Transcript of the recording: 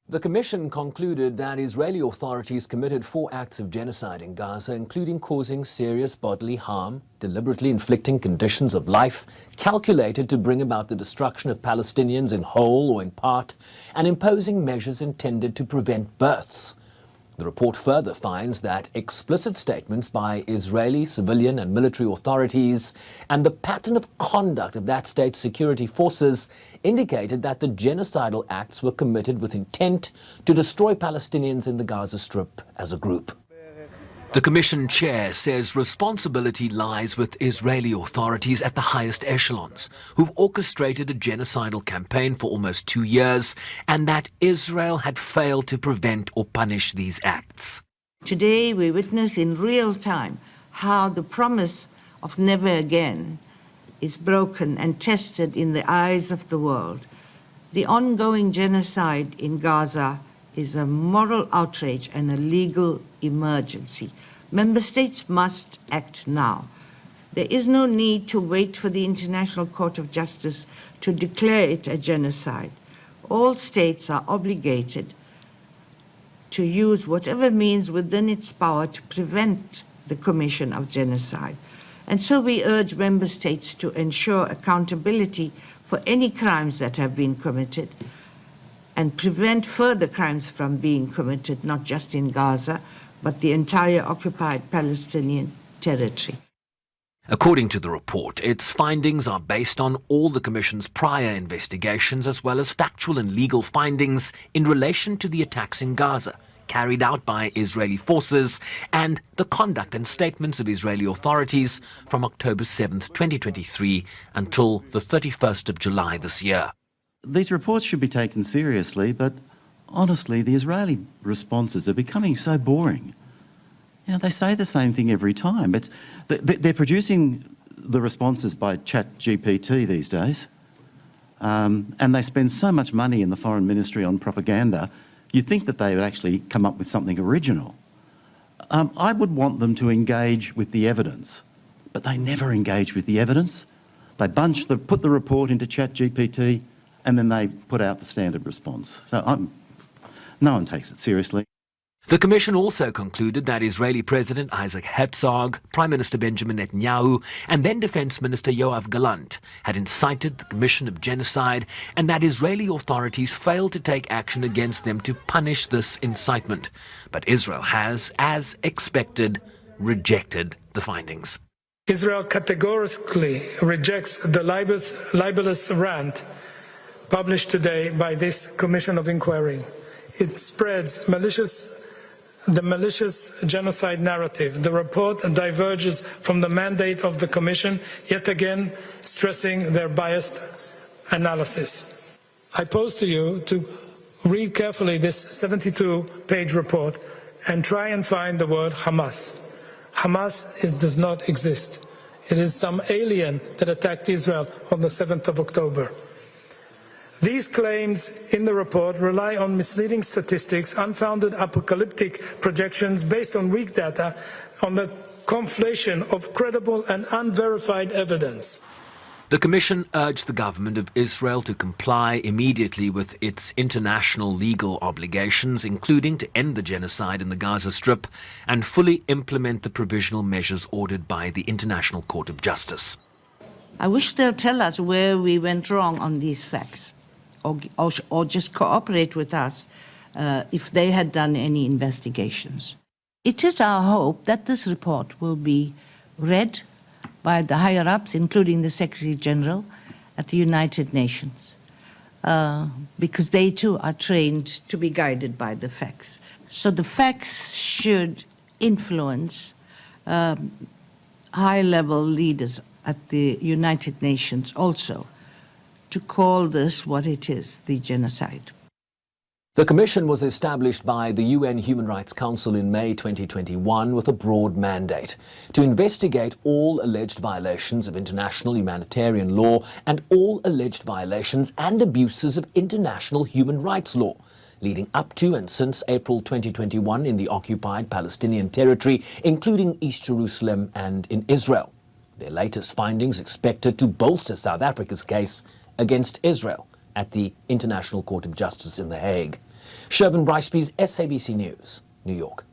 The Commission concluded that Israeli authorities committed 4 acts of genocide in Gaza, including causing serious bodily harm, deliberately inflicting conditions of life calculated to bring about the destruction of Palestinians in whole or in part, and imposing measures intended to prevent births. The report further finds that explicit statements by Israeli civilian and military authorities and the pattern of conduct of that state's security forces indicated that the genocidal acts were committed with intent to destroy Palestinians in the Gaza Strip as a group. The Commission chair says responsibility lies with Israeli authorities at the highest echelons, who've orchestrated a genocidal campaign for almost 2 years, and that Israel had failed to prevent or punish these acts. Today we witness in real time how the promise of never again is broken and tested in the eyes of the world. The ongoing genocide in Gaza is a moral outrage and a legal emergency. Member states must act now. There is no need to wait for the International Court of Justice to declare it a genocide. All states are obligated to use whatever means within its power to prevent the commission of genocide. And so we urge member states to ensure accountability for any crimes that have been committed and prevent further crimes from being committed, not just in Gaza, but the entire occupied Palestinian territory. According to the report, its findings are based on all the Commission's prior investigations as well as factual and legal findings in relation to the attacks in Gaza, carried out by Israeli forces, and the conduct and statements of Israeli authorities from October 7th, 2023 until the 31st of July this year. These reports should be taken seriously, but honestly, the Israeli responses are becoming so boring. You know, they say the same thing every time. They're producing the responses by ChatGPT these days, and they spend so much money in the Foreign Ministry on propaganda, you'd think that they would actually come up with something original. I would want them to engage with the evidence, but they never engage with the evidence. They put the report into ChatGPT, and then they put out the standard response. So no one takes it seriously. The Commission also concluded that Israeli President Isaac Herzog, Prime Minister Benjamin Netanyahu, and then Defense Minister Yoav Gallant had incited the commission of genocide, and that Israeli authorities failed to take action against them to punish this incitement. But Israel has, as expected, rejected the findings. Israel categorically rejects the libelous rant published today by this Commission of Inquiry. It spreads the malicious genocide narrative. The report diverges from the mandate of the Commission, yet again stressing their biased analysis. I pose to you to read carefully this 72-page report and try and find the word Hamas. Hamas does not exist. It is some alien that attacked Israel on the 7th of October. These claims in the report rely on misleading statistics, unfounded apocalyptic projections based on weak data, on the conflation of credible and unverified evidence. The Commission urged the government of Israel to comply immediately with its international legal obligations, including to end the genocide in the Gaza Strip and fully implement the provisional measures ordered by the International Court of Justice. I wish they'll tell us where we went wrong on these facts, or just cooperate with us if they had done any investigations. It is our hope that this report will be read by the higher-ups, including the Secretary-General at the United Nations, because they too are trained to be guided by the facts. So the facts should influence high-level leaders at the United Nations also to call this what it is, the genocide. The Commission was established by the UN Human Rights Council in May 2021 with a broad mandate to investigate all alleged violations of international humanitarian law and all alleged violations and abuses of international human rights law, leading up to and since April 2021 in the occupied Palestinian territory, including East Jerusalem and in Israel. Their latest findings expected to bolster South Africa's case against Israel at the International Court of Justice in The Hague. Sherwin Bryce-Pease, SABC News, New York.